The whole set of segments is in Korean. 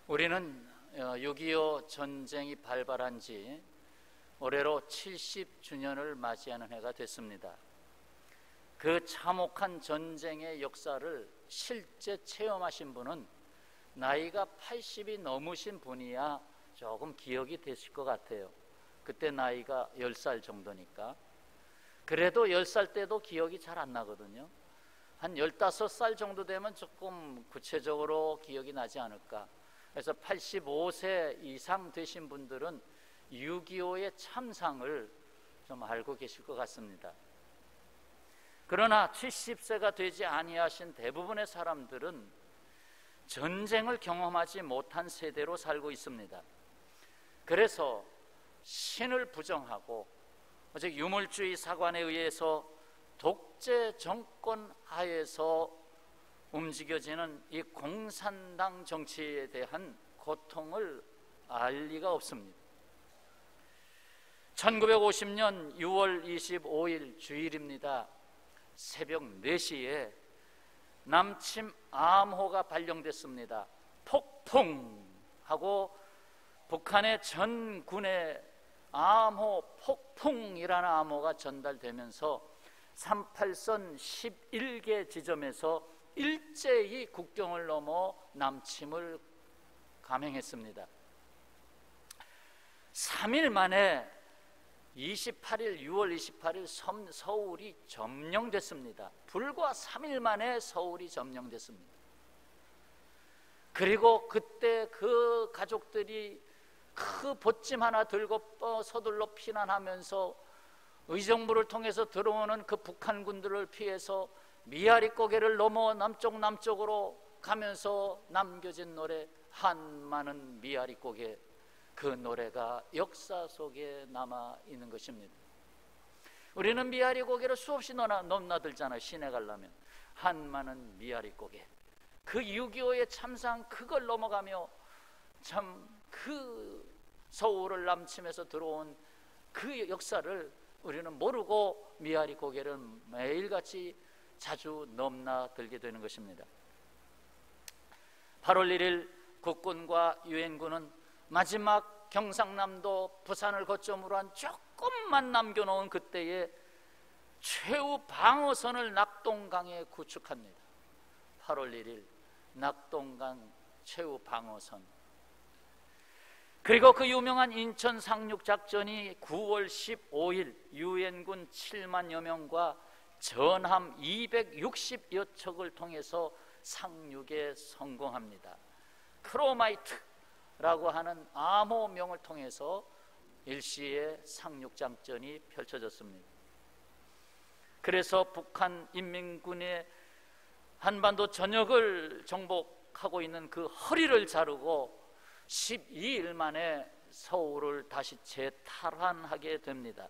우리는 6.25 전쟁이 발발한 지 올해로 70주년을 맞이하는 해가 됐습니다. 그 참혹한 전쟁의 역사를 실제 체험하신 분은 나이가 80이 넘으신 분이야 조금 기억이 되실 것 같아요. 그때 나이가 10살 정도니까. 그래도 10살 때도 기억이 잘 안 나거든요. 한 15살 정도 되면 조금 구체적으로 기억이 나지 않을까. 그래서 85세 이상 되신 분들은 6.25의 참상을 좀 알고 계실 것 같습니다. 그러나 70세가 되지 아니하신 대부분의 사람들은 전쟁을 경험하지 못한 세대로 살고 있습니다. 그래서 신을 부정하고 오직 유물주의 사관에 의해서 독재 정권 하에서 움직여지는 이 공산당 정치에 대한 고통을 알 리가 없습니다. 1950년 6월 25일 주일입니다. 새벽 4시에 남침 암호가 발령됐습니다. 폭풍하고 북한의 전 군의 암호 폭풍이라는 암호가 전달되면서 38선 11개 지점에서 일제히 국경을 넘어 남침을 감행했습니다. 3일 만에 6월 28일 서울이 점령됐습니다. 불과 3일 만에 서울이 점령됐습니다. 그리고 그때 그 가족들이 그 보찜 하나 들고 서둘러 피난하면서 의정부를 통해서 들어오는 그 북한군들을 피해서 미아리 고개를 넘어 남쪽으로 가면서 남겨진 노래 한마는 미아리 고개, 그 노래가 역사 속에 남아 있는 것입니다. 우리는 미아리 고개를 수없이 넘나들잖아요. 시내 가려면 한마는 미아리 고개, 그 6.25의 참상 그걸 넘어가며 참 그 서울을 남침해서 들어온 그 역사를 우리는 모르고 미아리 고개를 매일같이 자주 넘나들게 되는 것입니다. 8월 1일 국군과 유엔군은 마지막 경상남도 부산을 거점으로 한 조금만 남겨놓은 그때의 최후 방어선을 낙동강에 구축합니다. 8월 1일 낙동강 최후 방어선. 그리고 그 유명한 인천 상륙작전이 9월 15일 유엔군 7만여 명과 전함 260여 척을 통해서 상륙에 성공합니다. 크로마이트라고 하는 암호명을 통해서 일시에 상륙작전이 펼쳐졌습니다. 그래서 북한 인민군의 한반도 전역을 정복하고 있는 그 허리를 자르고 12일 만에 서울을 다시 재탈환하게 됩니다.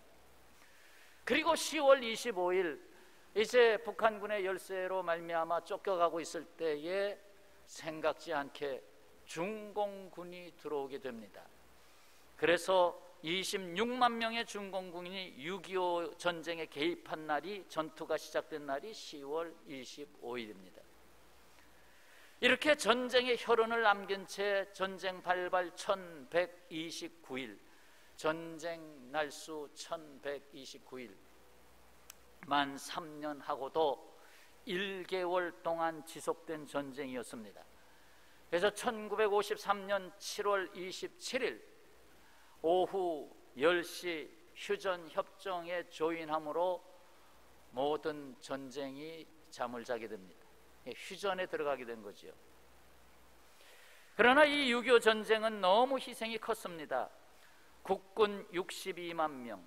그리고 10월 25일 이제 북한군의 열세로 말미암아 쫓겨가고 있을 때에 생각지 않게 중공군이 들어오게 됩니다. 그래서 26만 명의 중공군이 6.25 전쟁에 개입한 날이, 전투가 시작된 날이 10월 25일입니다. 이렇게 전쟁의 혈흔을 남긴 채 전쟁 발발 1129일, 전쟁 날수 1129일, 만 3년 하고도 1개월 동안 지속된 전쟁이었습니다. 그래서 1953년 7월 27일 오후 10시 휴전협정에 조인함으로 모든 전쟁이 잠을 자게 됩니다. 휴전에 들어가게 된 거죠. 그러나 이 6.25 전쟁은 너무 희생이 컸습니다. 국군 62만 명,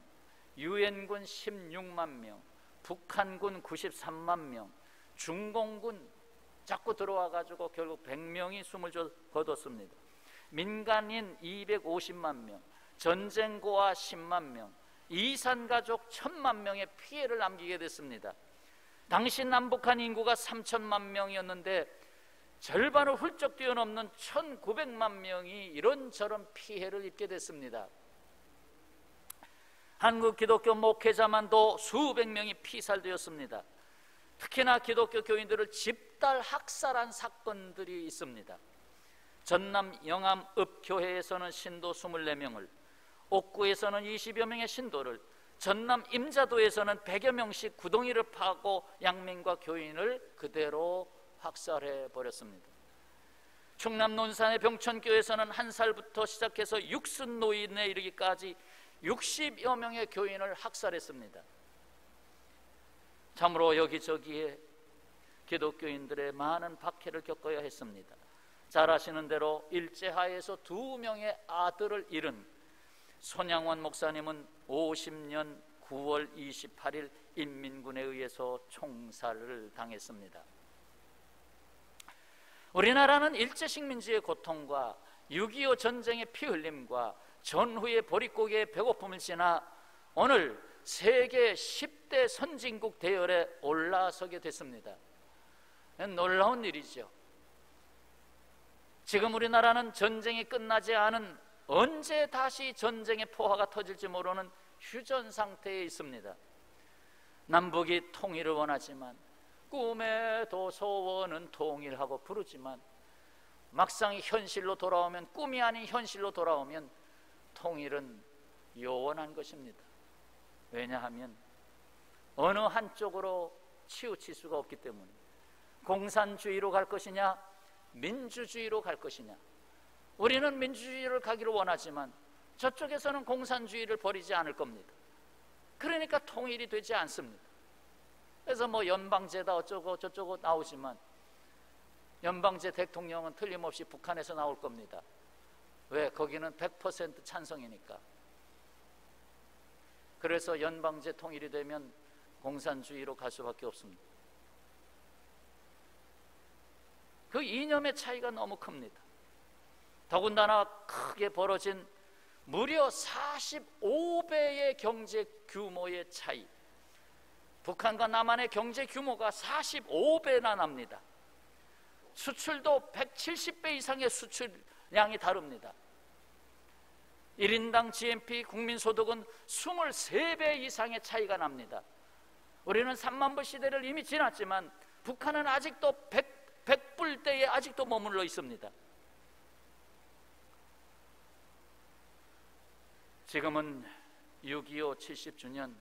유엔군 16만 명, 북한군 93만 명, 중공군 자꾸 들어와가지고 결국 100명이 숨을 거뒀습니다. 민간인 250만 명, 전쟁고아 10만 명, 이산가족 1000만 명의 피해를 남기게 됐습니다. 당시 남북한 인구가 3천만 명이었는데 절반을 훌쩍 뛰어넘는 1900만 명이 이런저런 피해를 입게 됐습니다. 한국 기독교 목회자만도 수백 명이 피살되었습니다. 특히나 기독교 교인들을 집단 학살한 사건들이 있습니다. 전남 영암읍교회에서는 신도 24명을, 옥구에서는 20여 명의 신도를, 전남 임자도에서는 100여 명씩 구덩이를 파고 양민과 교인을 그대로 학살해 버렸습니다. 충남 논산의 병천교에서는 1살부터 시작해서 육순 노인에 이르기까지 60여 명의 교인을 학살했습니다. 참으로 여기저기에 기독교인들의 많은 박해를 겪어야 했습니다. 잘 아시는 대로 일제하에서 2명의 아들을 잃은 손양원 목사님은 50년 9월 28일 인민군에 의해서 총살을 당했습니다. 우리나라는 일제 식민지의 고통과 6.25 전쟁의 피 흘림과 전후의 보릿고개의 배고픔을 지나 오늘 세계 10대 선진국 대열에 올라서게 됐습니다. 놀라운 일이죠. 지금 우리나라는 전쟁이 끝나지 않은, 언제 다시 전쟁의 포화가 터질지 모르는 휴전 상태에 있습니다. 남북이 통일을 원하지만, 꿈에도 소원은 통일하고 부르지만, 막상 현실로 돌아오면, 꿈이 아닌 현실로 돌아오면 통일은 요원한 것입니다. 왜냐하면 어느 한쪽으로 치우칠 수가 없기 때문에. 공산주의로 갈 것이냐, 민주주의로 갈 것이냐. 우리는 민주주의를 가기를 원하지만 저쪽에서는 공산주의를 버리지 않을 겁니다. 그러니까 통일이 되지 않습니다. 그래서 뭐 연방제다 어쩌고 저쩌고 나오지만, 연방제 대통령은 틀림없이 북한에서 나올 겁니다. 왜? 거기는 100% 찬성이니까. 그래서 연방제 통일이 되면 공산주의로 갈 수밖에 없습니다. 그 이념의 차이가 너무 큽니다. 더군다나 크게 벌어진 무려 45배의 경제 규모의 차이. 북한과 남한의 경제 규모가 45배나 납니다. 수출도 170배 이상의 수출량이 다릅니다. 1인당 GNP 국민소득은 23배 이상의 차이가 납니다. 우리는 3만 불 시대를 이미 지났지만 북한은 아직도 100불대에 아직도 머물러 있습니다. 지금은 6.25 70주년,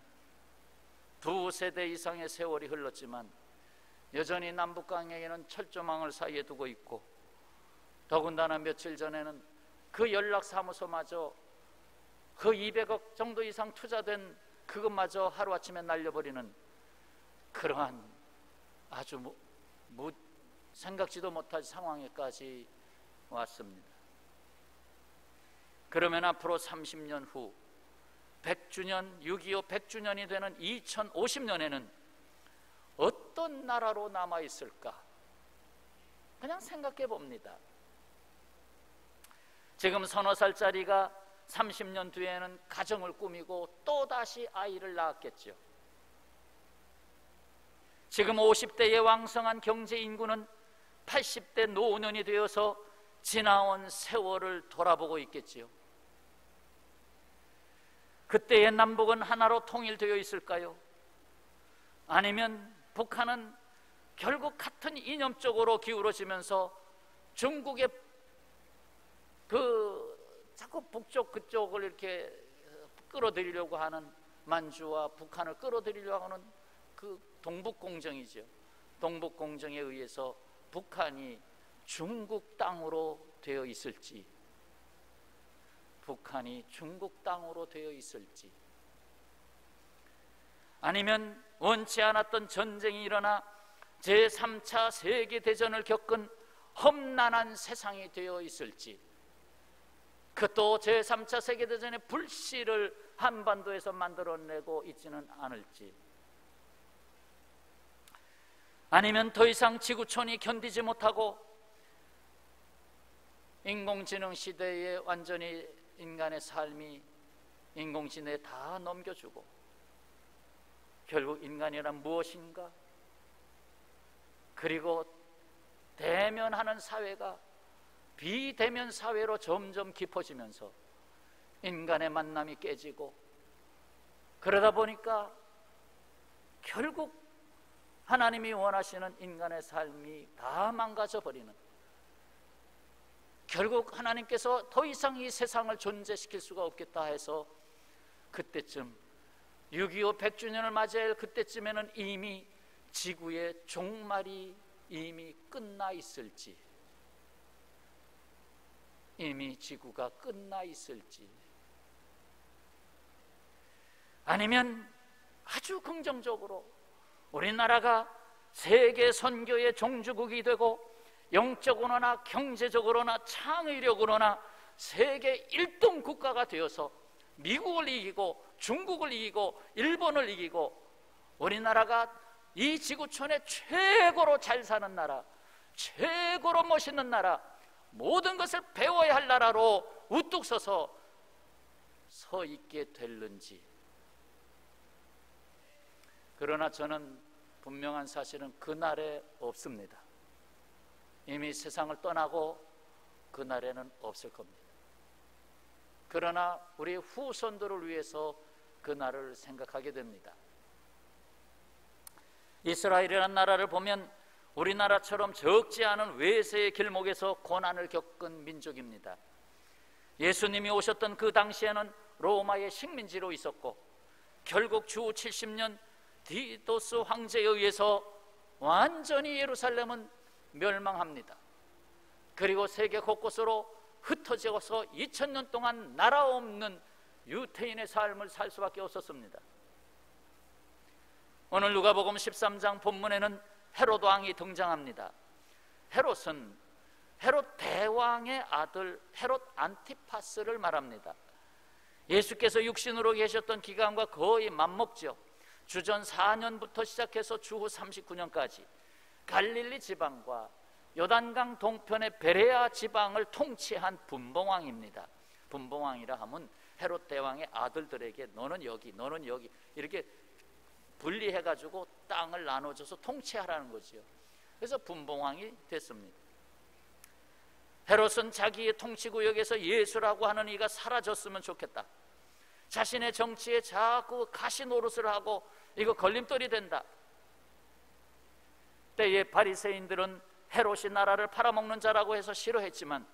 2세대 이상의 세월이 흘렀지만 여전히 남북관계에는 철조망을 사이에 두고 있고, 더군다나 며칠 전에는 그 연락사무소마저 그 200억 정도 이상 투자된 그것마저 하루아침에 날려버리는 그러한 아주 생각지도 못할 상황에까지 왔습니다. 그러면 앞으로 30년 후 100주년, 6.25 100주년이 되는 2050년에는 어떤 나라로 남아있을까? 그냥 생각해 봅니다. 지금 서너 살짜리가 30년 뒤에는 가정을 꾸미고 또다시 아이를 낳았겠죠. 지금 50대의 왕성한 경제 인구는 80대 노년이 되어서 지나온 세월을 돌아보고 있겠지요. 그때의 남북은 하나로 통일되어 있을까요? 아니면 북한은 결국 같은 이념적으로 기울어지면서 중국의 자꾸 북쪽 그쪽을 이렇게 끌어들이려고 하는, 만주와 북한을 끌어들이려고 하는 그 동북공정이죠. 동북공정에 의해서 북한이 중국 땅으로 되어 있을지, 북한이 중국 땅으로 되어 있을지, 아니면 원치 않았던 전쟁이 일어나 제3차 세계대전을 겪은 험난한 세상이 되어 있을지, 그것도 제3차 세계대전의 불씨를 한반도에서 만들어내고 있지는 않을지, 아니면 더 이상 지구촌이 견디지 못하고 인공지능 시대에 완전히 인간의 삶이 인공지능에 다 넘겨주고 결국 인간이란 무엇인가, 그리고 대면하는 사회가 비대면 사회로 점점 깊어지면서 인간의 만남이 깨지고, 그러다 보니까 결국 하나님이 원하시는 인간의 삶이 다 망가져 버리는, 결국 하나님께서 더 이상 이 세상을 존재시킬 수가 없겠다 해서 그때쯤 6.25 100주년을 맞이할 그때쯤에는 이미 지구의 종말이 이미 끝나 있을지, 이미 지구가 끝나 있을지, 아니면 아주 긍정적으로 우리나라가 세계 선교의 종주국이 되고 영적으로나 경제적으로나 창의력으로나 세계 1등 국가가 되어서 미국을 이기고 중국을 이기고 일본을 이기고 우리나라가 이 지구촌에 최고로 잘 사는 나라, 최고로 멋있는 나라, 모든 것을 배워야 할 나라로 우뚝 서서 서 있게 될는지. 그러나 저는 분명한 사실은 그날에 없습니다. 이미 세상을 떠나고 그날에는 없을 겁니다. 그러나 우리 후손들을 위해서 그날을 생각하게 됩니다. 이스라엘이라는 나라를 보면 우리나라처럼 적지 않은 외세의 길목에서 고난을 겪은 민족입니다. 예수님이 오셨던 그 당시에는 로마의 식민지로 있었고 결국 주 70년 디도스 황제에 의해서 완전히 예루살렘은 멸망합니다. 그리고 세계 곳곳으로 흩어져서 2000년 동안 나라 없는 유태인의 삶을 살 수밖에 없었습니다. 오늘 누가복음 13장 본문에는 헤롯 왕이 등장합니다. 헤롯은 헤롯 대왕의 아들 헤롯 안티파스를 말합니다. 예수께서 육신으로 계셨던 기간과 거의 맞먹죠. 주전 4년부터 시작해서 주후 39년까지 갈릴리 지방과 요단강 동편의 베레아 지방을 통치한 분봉왕입니다. 분봉왕이라 하면 헤롯 대왕의 아들들에게 너는 여기, 너는 여기 이렇게 분리해가지고 땅을 나눠줘서 통치하라는 거지요. 그래서 분봉왕이 됐습니다. 헤롯은 자기의 통치구역에서 예수라고 하는 이가 사라졌으면 좋겠다. 자신의 정치에 자꾸 가시 노릇을 하고 이거 걸림돌이 된다. 때에 바리새인들은 헤롯이 나라를 팔아먹는 자라고 해서 싫어했지만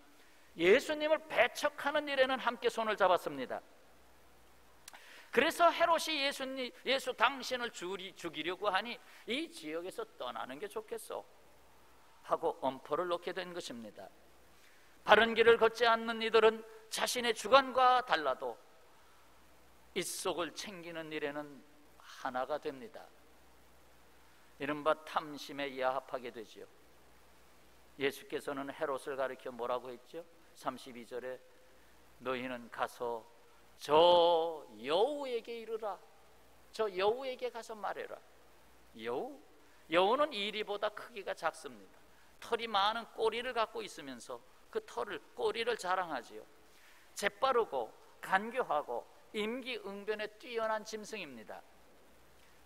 예수님을 배척하는 일에는 함께 손을 잡았습니다. 그래서 헤롯이 예수 당신을 죽이려고 하니 이 지역에서 떠나는 게 좋겠어 하고 엄포를 놓게 된 것입니다. 바른 길을 걷지 않는 이들은 자신의 주관과 달라도 입속을 챙기는 일에는 하나가 됩니다. 이른바 탐심에 야합하게 되지요. 예수께서는 헤롯을 가리켜 뭐라고 했죠? 32절에 너희는 가서 저 여우에게 이르라. 저 여우에게 가서 말해라. 여우는 이리보다 크기가 작습니다. 털이 많은 꼬리를 갖고 있으면서 그 꼬리를 자랑하지요. 재빠르고 간교하고 임기응변에 뛰어난 짐승입니다.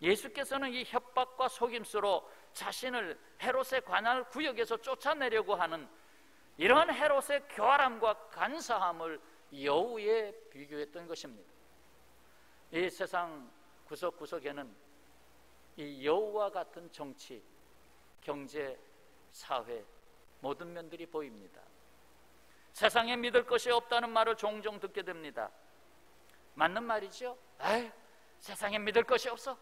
예수께서는 이 협박과 속임수로 자신을 헤롯의 관할 구역에서 쫓아내려고 하는 이러한 헤롯의 교활함과 간사함을 여우에 비교했던 것입니다. 이 세상 구석구석에는 이 여우와 같은 정치, 경제, 사회 모든 면들이 보입니다. 세상에 믿을 것이 없다는 말을 종종 듣게 됩니다. 맞는 말이죠. 세상에 믿을 것이 없어.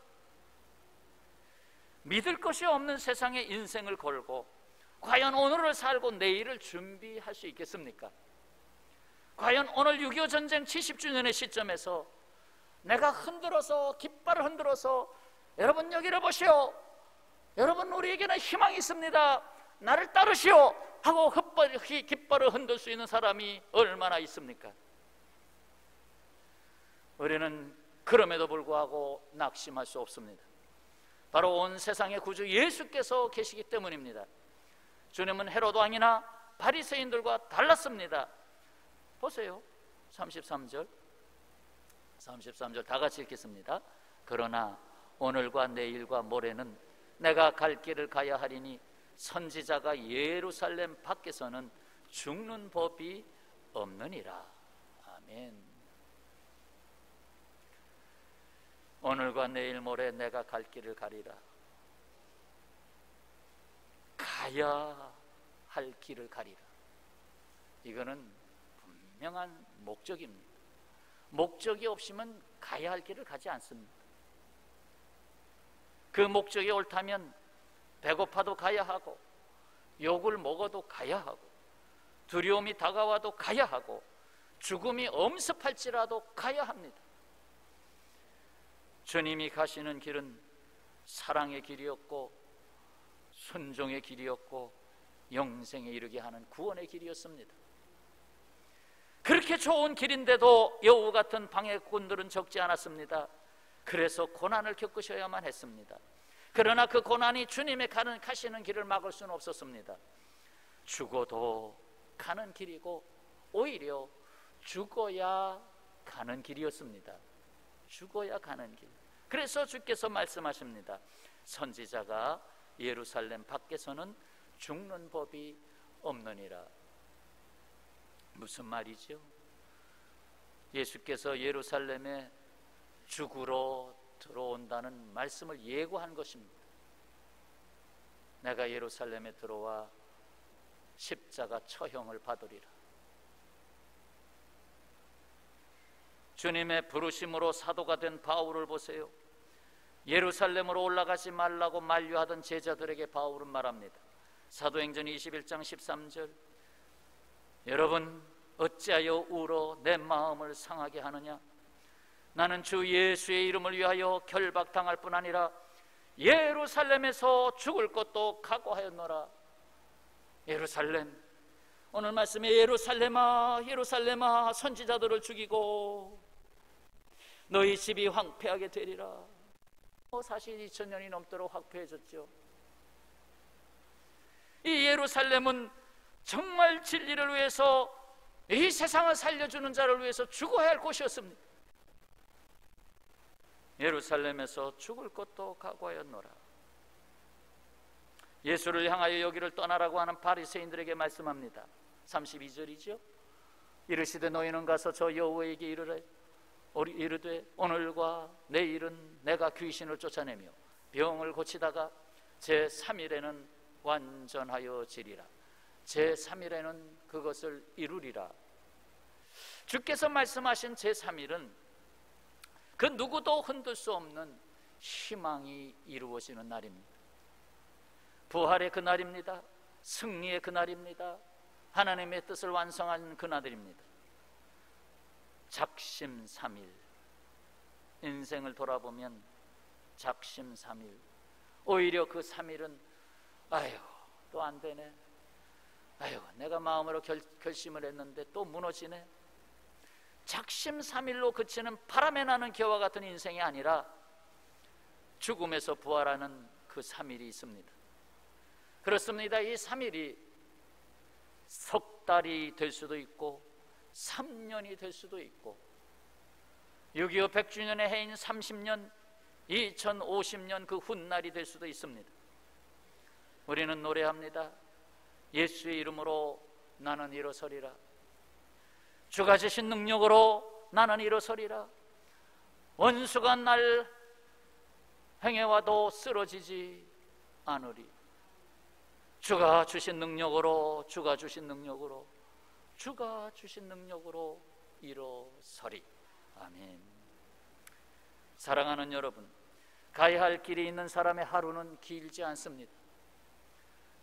믿을 것이 없는 세상에 인생을 걸고 과연 오늘을 살고 내일을 준비할 수 있겠습니까? 과연 오늘 6.25 전쟁 70주년의 시점에서 내가 깃발을 흔들어서 여러분 여기를 보시오, 여러분 우리에게는 희망이 있습니다, 나를 따르시오 하고 깃발을 흔들 수 있는 사람이 얼마나 있습니까? 우리는 그럼에도 불구하고 낙심할 수 없습니다. 바로 온 세상의 구주 예수께서 계시기 때문입니다. 주님은 헤롯 왕이나 바리새인들과 달랐습니다. 보세요. 33절 다 같이 읽겠습니다. 그러나 오늘과 내일과 모레는 내가 갈 길을 가야 하리니 선지자가 예루살렘 밖에서는 죽는 법이 없느니라. 아멘. 오늘과 내일 모레 내가 갈 길을 가리라. 가야 할 길을 가리라. 이거는 분명한 목적입니다. 목적이 없으면 가야 할 길을 가지 않습니다. 그 목적이 옳다면 배고파도 가야 하고, 욕을 먹어도 가야 하고, 두려움이 다가와도 가야 하고, 죽음이 엄습할지라도 가야 합니다. 주님이 가시는 길은 사랑의 길이었고, 순종의 길이었고, 영생에 이르게 하는 구원의 길이었습니다. 그렇게 좋은 길인데도 여우 같은 방해꾼들은 적지 않았습니다. 그래서 고난을 겪으셔야만 했습니다. 그러나 그 고난이 주님의 가시는 길을 막을 수는 없었습니다. 죽어도 가는 길이고, 오히려 죽어야 가는 길이었습니다. 죽어야 가는 길. 그래서 주께서 말씀하십니다. 선지자가 예루살렘 밖에서는 죽는 법이 없느니라. 무슨 말이죠? 예수께서 예루살렘에 죽으러 들어온다는 말씀을 예고한 것입니다. 내가 예루살렘에 들어와 십자가 처형을 받으리라. 주님의 부르심으로 사도가 된 바울을 보세요. 예루살렘으로 올라가지 말라고 만류하던 제자들에게 바울은 말합니다. 사도행전 21장 13절, 여러분 어찌하여 울어 내 마음을 상하게 하느냐? 나는 주 예수의 이름을 위하여 결박당할 뿐 아니라 예루살렘에서 죽을 것도 각오하였노라. 예루살렘, 오늘 말씀에 예루살렘아 예루살렘아 선지자들을 죽이고 너희 집이 황폐하게 되리라. 사실 2000년이 넘도록 황폐해졌죠. 이 예루살렘은 정말 진리를 위해서, 이 세상을 살려주는 자를 위해서 죽어야 할 곳이었습니다. 예루살렘에서 죽을 것도 각오하였노라. 예수를 향하여 여기를 떠나라고 하는 바리새인들에게 말씀합니다. 32절이죠. 이르시되 너희는 가서 저 여호와에게 이르되 오늘과 내일은 내가 귀신을 쫓아내며 병을 고치다가 제3일에는 완전하여 지리라. 제3일에는 그것을 이루리라. 주께서 말씀하신 제3일은 그 누구도 흔들 수 없는 희망이 이루어지는 날입니다. 부활의 그날입니다. 승리의 그날입니다. 하나님의 뜻을 완성한 그날입니다. 작심삼일, 인생을 돌아보면 작심삼일, 오히려 그 3일은 아유 또 안 되네, 아유 내가 마음으로 결심을 했는데 또 무너지네. 작심삼일로 그치는 바람에 나는 겨와 같은 인생이 아니라 죽음에서 부활하는 그 3일이 있습니다. 그렇습니다. 이 3일이 석 달이 될 수도 있고 3년이 될 수도 있고 6.25 100주년의 해인 30년, 2050년 그 훗날이 될 수도 있습니다. 우리는 노래합니다. 예수의 이름으로 나는 일어서리라. 주가 주신 능력으로 나는 일어서리라. 원수가 날 행해와도 쓰러지지 않으리. 주가 주신 능력으로, 주가 주신 능력으로, 주가 주신 능력으로 일어서리. 아멘. 사랑하는 여러분, 가야 할 길이 있는 사람의 하루는 길지 않습니다.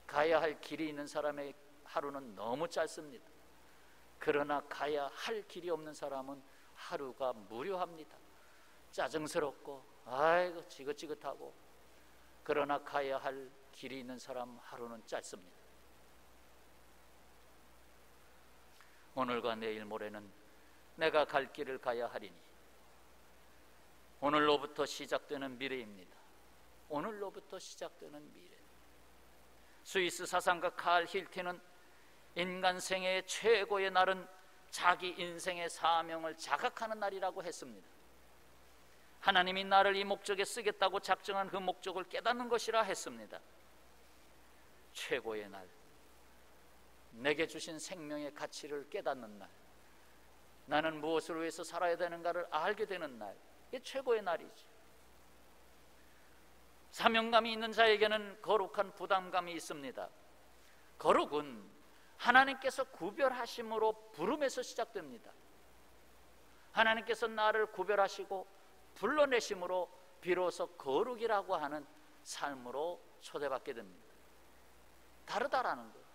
가야 할 길이 있는 사람의 하루는 너무 짧습니다. 그러나 가야 할 길이 없는 사람은 하루가 무료합니다. 짜증스럽고 아이고 지긋지긋하고. 그러나 가야 할 길이 있는 사람 하루는 짧습니다. 오늘과 내일 모레는 내가 갈 길을 가야 하리니, 오늘로부터 시작되는 미래입니다. 오늘로부터 시작되는 미래. 스위스 사상가 칼 힐티는 인간 생애의 최고의 날은 자기 인생의 사명을 자각하는 날이라고 했습니다. 하나님이 나를 이 목적에 쓰겠다고 작정한 그 목적을 깨닫는 것이라 했습니다. 최고의 날, 내게 주신 생명의 가치를 깨닫는 날, 나는 무엇을 위해서 살아야 되는가를 알게 되는 날, 이게 최고의 날이죠. 사명감이 있는 자에게는 거룩한 부담감이 있습니다. 거룩은 하나님께서 구별하심으로 부름에서 시작됩니다. 하나님께서 나를 구별하시고 불러내심으로 비로소 거룩이라고 하는 삶으로 초대받게 됩니다. 다르다라는 거예요.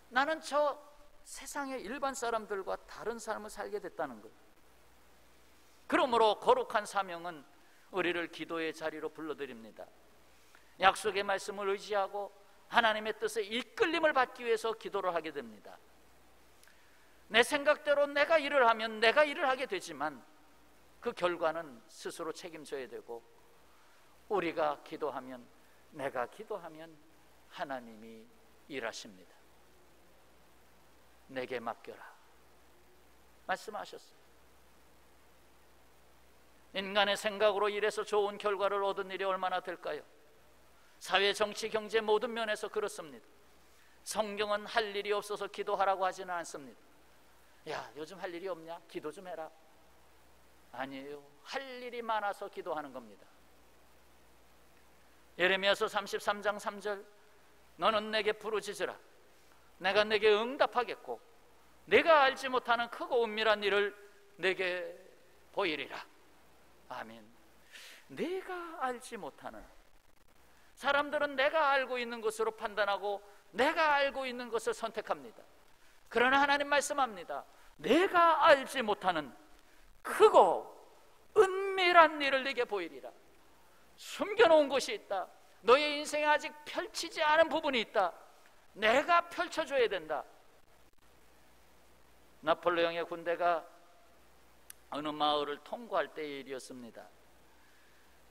나는 저 세상의 일반 사람들과 다른 삶을 살게 됐다는 거예요. 그러므로 거룩한 사명은 우리를 기도의 자리로 불러드립니다. 약속의 말씀을 의지하고 하나님의 뜻에 이끌림을 받기 위해서 기도를 하게 됩니다. 내 생각대로 내가 일을 하면 내가 일을 하게 되지만 그 결과는 스스로 책임져야 되고, 우리가 기도하면, 내가 기도하면 하나님이 일하십니다. 내게 맡겨라 말씀하셨어요. 인간의 생각으로 일해서 좋은 결과를 얻은 일이 얼마나 될까요? 사회, 정치, 경제 모든 면에서 그렇습니다. 성경은 할 일이 없어서 기도하라고 하지는 않습니다. 야, 요즘 할 일이 없냐? 기도 좀 해라. 아니에요. 할 일이 많아서 기도하는 겁니다. 예레미야서 33장 3절, 너는 내게 부르짖으라. 내가 내게 응답하겠고 내가 알지 못하는 크고 은밀한 일을 내게 보이리라. 아멘. 내가 알지 못하는, 사람들은 내가 알고 있는 것으로 판단하고 내가 알고 있는 것을 선택합니다. 그러나 하나님 말씀합니다. 내가 알지 못하는 크고 은밀한 일을 내게 보이리라. 숨겨놓은 것이 있다. 너의 인생에 아직 펼치지 않은 부분이 있다. 내가 펼쳐줘야 된다. 나폴레옹의 군대가 어느 마을을 통과할 때의 일이었습니다.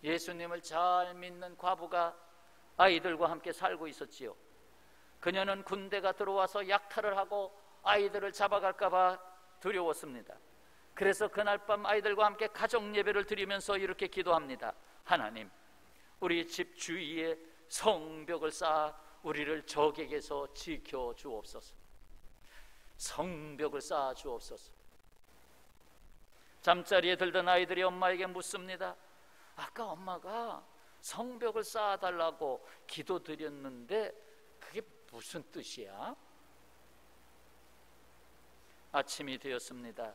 예수님을 잘 믿는 과부가 아이들과 함께 살고 있었지요. 그녀는 군대가 들어와서 약탈을 하고 아이들을 잡아갈까 봐 두려웠습니다. 그래서 그날 밤 아이들과 함께 가정 예배를 드리면서 이렇게 기도합니다. 하나님, 우리 집 주위에 성벽을 쌓아 우리를 적에게서 지켜 주옵소서. 성벽을 쌓아 주옵소서. 잠자리에 들던 아이들이 엄마에게 묻습니다. 아까 엄마가 성벽을 쌓아달라고 기도드렸는데 그게 무슨 뜻이야? 아침이 되었습니다.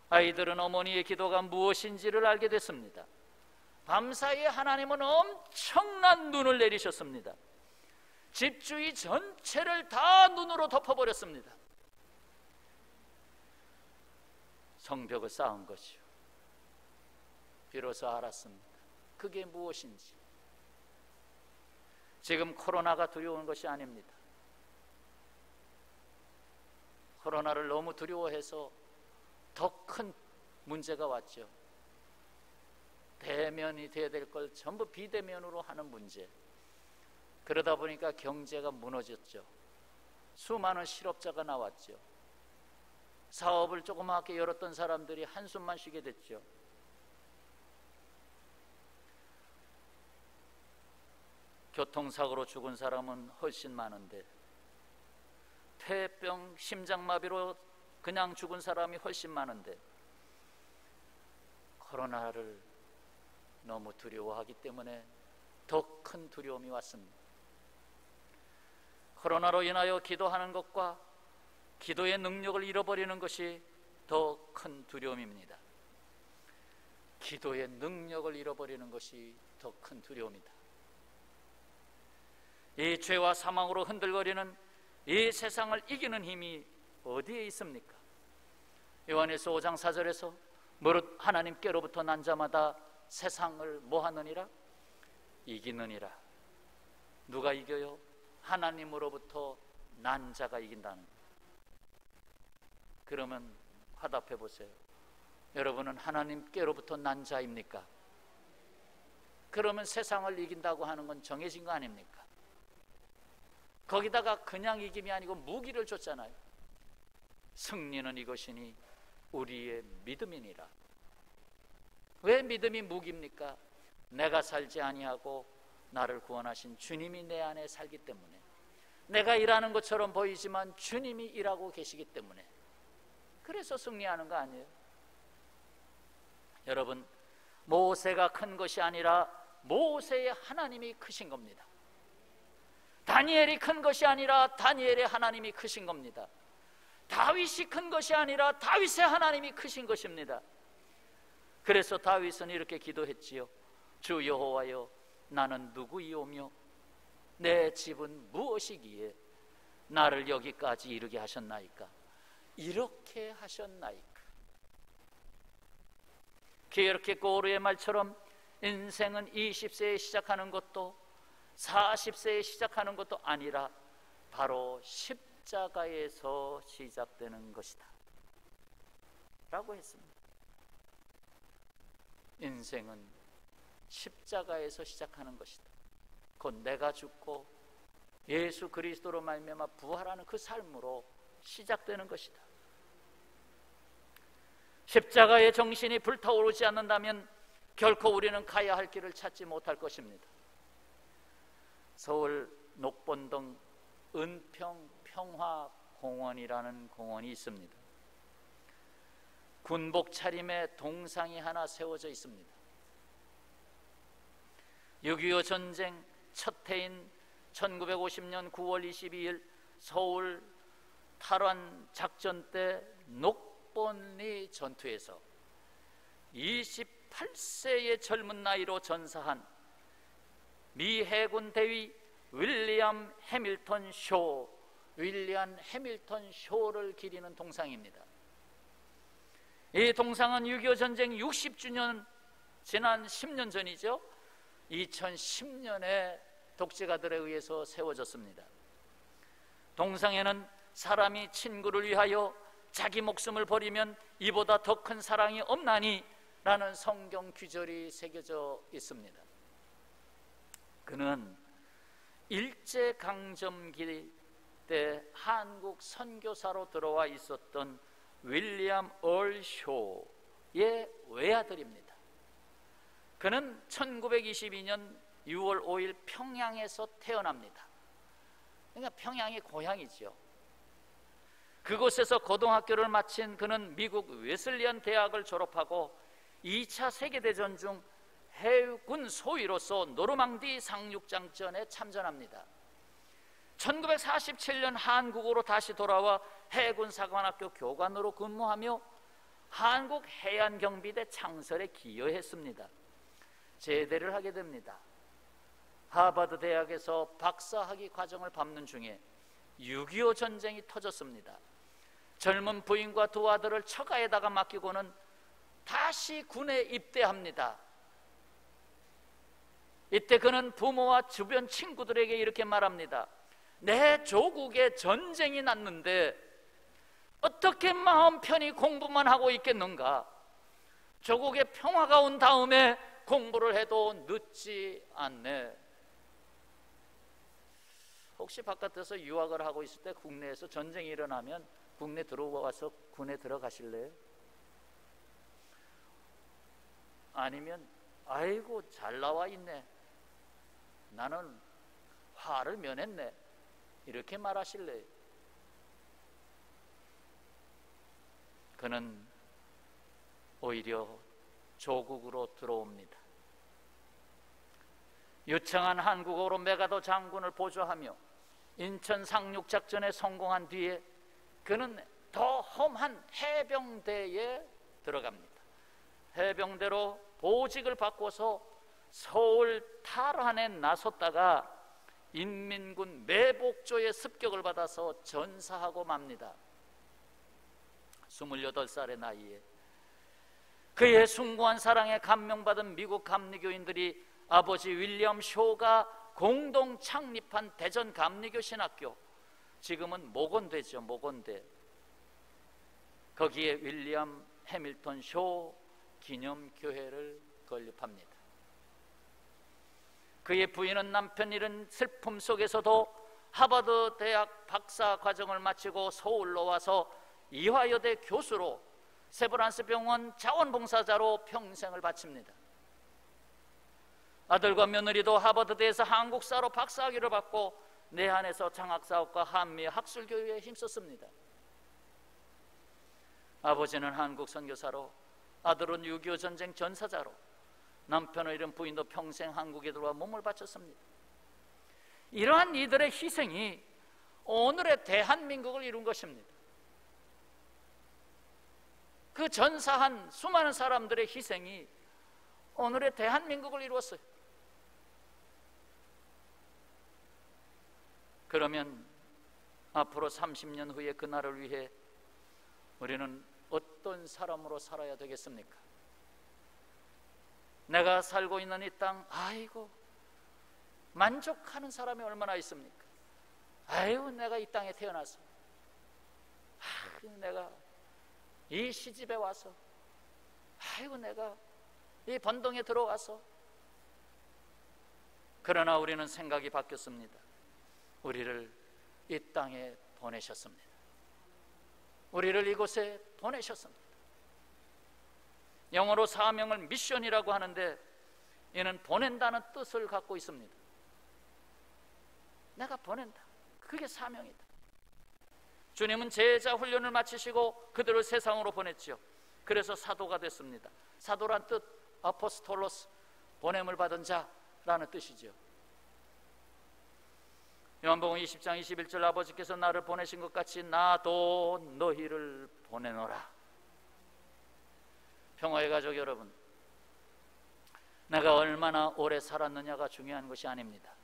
아이들은 어머니의 기도가 무엇인지를 알게 됐습니다. 밤사이에 하나님은 엄청난 눈을 내리셨습니다. 집 주위 전체를 다 눈으로 덮어버렸습니다. 성벽을 쌓은 것이요. 비로소 알았습니다. 그게 무엇인지. 지금 코로나가 두려운 것이 아닙니다. 코로나를 너무 두려워해서 더 큰 문제가 왔죠. 대면이 돼야 될 걸 전부 비대면으로 하는 문제. 그러다 보니까 경제가 무너졌죠. 수많은 실업자가 나왔죠. 사업을 조그맣게 열었던 사람들이 한숨만 쉬게 됐죠. 교통사고로 죽은 사람은 훨씬 많은데, 폐병, 심장마비로 그냥 죽은 사람이 훨씬 많은데, 코로나를 너무 두려워하기 때문에 더 큰 두려움이 왔습니다. 코로나로 인하여 기도하는 것과 기도의 능력을 잃어버리는 것이 더 큰 두려움입니다. 기도의 능력을 잃어버리는 것이 더 큰 두려움이다. 이 죄와 사망으로 흔들거리는 이 세상을 이기는 힘이 어디에 있습니까? 요한일서 5장 4절에서 무릇 하나님께로부터 난 자마다 세상을 뭐하느니라? 이기느니라. 누가 이겨요? 하나님으로부터 난 자가 이긴다는 거예요. 그러면 화답해 보세요. 여러분은 하나님께로부터 난 자입니까? 그러면 세상을 이긴다고 하는 건 정해진 거 아닙니까? 거기다가 그냥 이김이 아니고 무기를 줬잖아요. 승리는 이것이니 우리의 믿음이니라. 왜 믿음이 무기입니까? 내가 살지 아니하고 나를 구원하신 주님이 내 안에 살기 때문에, 내가 일하는 것처럼 보이지만 주님이 일하고 계시기 때문에, 그래서 승리하는 거 아니에요? 여러분, 모세가 큰 것이 아니라 모세의 하나님이 크신 겁니다. 다니엘이 큰 것이 아니라 다니엘의 하나님이 크신 겁니다. 다윗이 큰 것이 아니라 다윗의 하나님이 크신 것입니다. 그래서 다윗은 이렇게 기도했지요. 주 여호와여, 나는 누구이오며 내 집은 무엇이기에 나를 여기까지 이르게 하셨나이까? 이렇게 하셨나이까? 게르케 고르의 말처럼 인생은 20세에 시작하는 것도 40세에 시작하는 것도 아니라 바로 십자가에서 시작되는 것이다 라고 했습니다. 인생은 십자가에서 시작하는 것이다. 곧 내가 죽고 예수 그리스도로 말미암아 부활하는 그 삶으로 시작되는 것이다. 십자가의 정신이 불타오르지 않는다면 결코 우리는 가야 할 길을 찾지 못할 것입니다. 서울 녹본동 은평 평화공원이라는 공원이 있습니다. 군복 차림의 동상이 하나 세워져 있습니다. 6.25 전쟁 첫 해인 1950년 9월 22일 서울 탈환 작전 때 녹본리 전투에서 28세의 젊은 나이로 전사한 미 해군 대위 윌리엄 해밀턴 쇼를 기리는 동상입니다. 이 동상은 6.25 전쟁 60주년 지난 10년 전이죠. 2010년에 독재가들에 의해서 세워졌습니다. 동상에는 사람이 친구를 위하여 자기 목숨을 버리면 이보다 더 큰 사랑이 없나니 라는 성경 규절이 새겨져 있습니다. 그는 일제강점기 때 한국 선교사로 들어와 있었던 윌리엄 얼 쇼의 외아들입니다. 그는 1922년 6월 5일 평양에서 태어납니다. 그러니까 평양이 고향이죠. 그곳에서 고등학교를 마친 그는 미국 웨슬리안 대학을 졸업하고 2차 세계대전 중 해군 소위로서 노르망디 상륙작전에 참전합니다. 1947년 한국으로 다시 돌아와 해군사관학교 교관으로 근무하며 한국해안경비대 창설에 기여했습니다. 제대를 하게 됩니다. 하버드 대학에서 박사학위 과정을 밟는 중에 6.25 전쟁이 터졌습니다. 젊은 부인과 두 아들을 처가에다가 맡기고는 다시 군에 입대합니다. 이때 그는 부모와 주변 친구들에게 이렇게 말합니다. 내 조국에 전쟁이 났는데 어떻게 마음 편히 공부만 하고 있겠는가? 조국에 평화가 온 다음에 공부를 해도 늦지 않네. 혹시 바깥에서 유학을 하고 있을 때 국내에서 전쟁이 일어나면 국내 들어와서 군에 들어가실래요? 아니면 아이고 잘 나와 있네, 나는 화를 면했네, 이렇게 말하실래요? 그는 오히려 조국으로 들어옵니다. 유창한 한국어로 메가더 장군을 보조하며 인천 상륙작전에 성공한 뒤에 그는 더 험한 해병대에 들어갑니다. 해병대로 보직을 바꿔서 서울 탈환에 나섰다가 인민군 매복조의 습격을 받아서 전사하고 맙니다. 28살의 나이에 그의 숭고한 사랑에 감명받은 미국 감리교인들이 아버지 윌리엄 쇼가 공동 창립한 대전 감리교 신학교, 지금은 모건대죠, 모건대. 거기에 윌리엄 해밀턴 쇼 기념교회를 건립합니다. 그의 부인은 남편 잃은 슬픔 속에서도 하버드 대학 박사 과정을 마치고 서울로 와서 이화여대 교수로 세브란스 병원 자원봉사자로 평생을 바칩니다. 아들과 며느리도 하버드대에서 한국사로 박사학위를 받고 내한에서 장학사업과 한미 학술교육에 힘썼습니다. 아버지는 한국 선교사로, 아들은 6.25 전쟁 전사자로, 남편을 잃은 부인도 평생 한국에 들어와 몸을 바쳤습니다. 이러한 이들의 희생이 오늘의 대한민국을 이룬 것입니다. 그 전사한 수많은 사람들의 희생이 오늘의 대한민국을 이루었어요. 그러면 앞으로 30년 후에 그날을 위해 우리는 어떤 사람으로 살아야 되겠습니까? 내가 살고 있는 이 땅, 아이고 만족하는 사람이 얼마나 있습니까? 아유, 내가 이 땅에 태어나서, 내가 이 시집에 와서, 아이고 내가 이 번동에 들어와서. 그러나 우리는 생각이 바뀌었습니다. 우리를 이 땅에 보내셨습니다. 우리를 이곳에 보내셨습니다. 영어로 사명을 미션이라고 하는데 이는 보낸다는 뜻을 갖고 있습니다. 내가 보낸다, 그게 사명이다. 주님은 제자 훈련을 마치시고 그들을 세상으로 보냈지요. 그래서 사도가 됐습니다. 사도란 뜻 아포스톨로스, 보냄을 받은 자라는 뜻이죠. 요한복음 20장 21절, 아버지께서 나를 보내신 것 같이 나도 너희를 보내노라. 평화의 가족 여러분, 내가 얼마나 오래 살았느냐가 중요한 것이 아닙니다.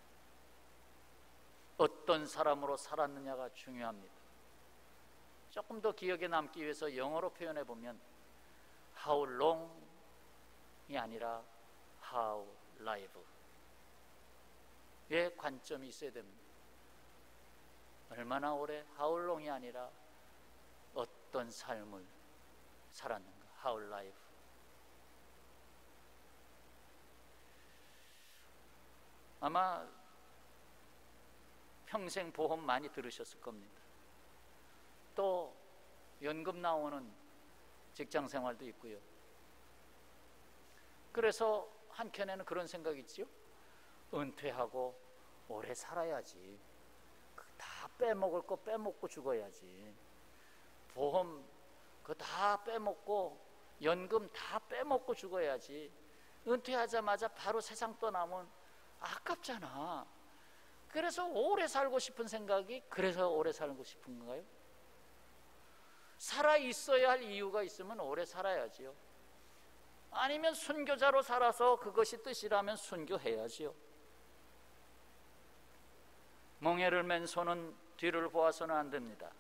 어떤 사람으로 살았느냐가 중요합니다. 조금 더 기억에 남기 위해서 영어로 표현해 보면 How long이 아니라 How live. 의 관점이 있어야 됩니다. 얼마나 오래, How long이 아니라 어떤 삶을 살았는가, How live. 아마 평생 보험 많이 들으셨을 겁니다. 또 연금 나오는 직장 생활도 있고요. 그래서 한켠에는 그런 생각이 있죠. 은퇴하고 오래 살아야지. 다 빼먹을 거 빼먹고 죽어야지. 보험 그거 다 빼먹고 연금 다 빼먹고 죽어야지. 은퇴하자마자 바로 세상 떠나면 아깝잖아. 그래서 오래 살고 싶은 생각이, 그래서 오래 살고 싶은 건가요? 살아 있어야 할 이유가 있으면 오래 살아야지요. 아니면 순교자로 살아서 그것이 뜻이라면 순교해야지요. 멍에를 맨 손은 뒤를 보아서는 안 됩니다.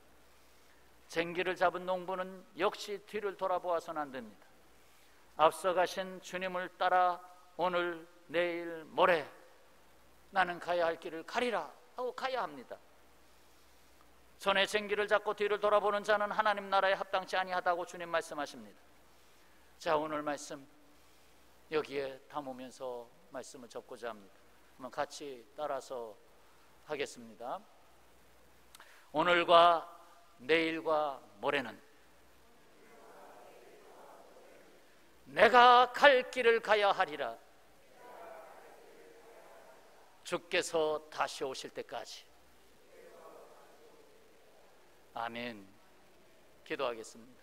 쟁기를 잡은 농부는 역시 뒤를 돌아보아서는 안 됩니다. 앞서 가신 주님을 따라 오늘, 내일, 모레 나는 가야 할 길을 가리라 하고 가야 합니다. 손에 쟁기를 잡고 뒤를 돌아보는 자는 하나님 나라에 합당치 아니하다고 주님 말씀하십니다. 자, 오늘 말씀 여기에 담으면서 말씀을 접고자 합니다. 한번 같이 따라서 하겠습니다. 오늘과 내일과 모레는 내가 갈 길을 가야 하리라. 주께서 다시 오실 때까지. 아멘. 기도하겠습니다.